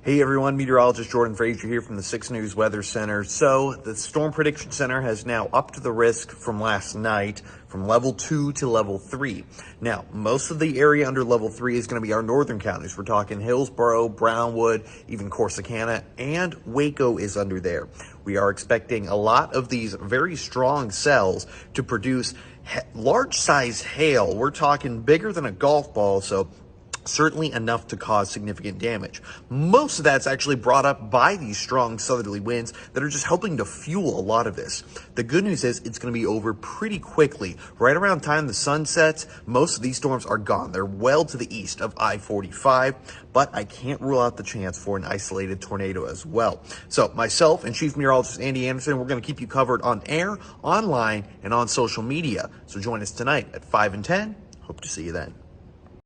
Hey everyone, meteorologist Jordan Frazier here from the 6 News Weather Center. So the Storm Prediction Center has now upped the risk from last night from level 2 to level 3. Now, most of the area under level 3 is going to be our northern counties. We're talking Hillsborough, Brownwood, even Corsicana, and Waco is under there. We are expecting a lot of these very strong cells to produce large size hail. We're talking bigger than a golf ball, so certainly enough to cause significant damage. Most of that's actually brought up by these strong southerly winds that are just helping to fuel a lot of this. The good news is it's going to be over pretty quickly. Right around time the sun sets, most of these storms are gone. They're well to the east of I-45, but I can't rule out the chance for an isolated tornado as well. So myself and Chief Meteorologist Andy Anderson, we're going to keep you covered on air, online, and on social media. So join us tonight at 5 and 10. Hope to see you then.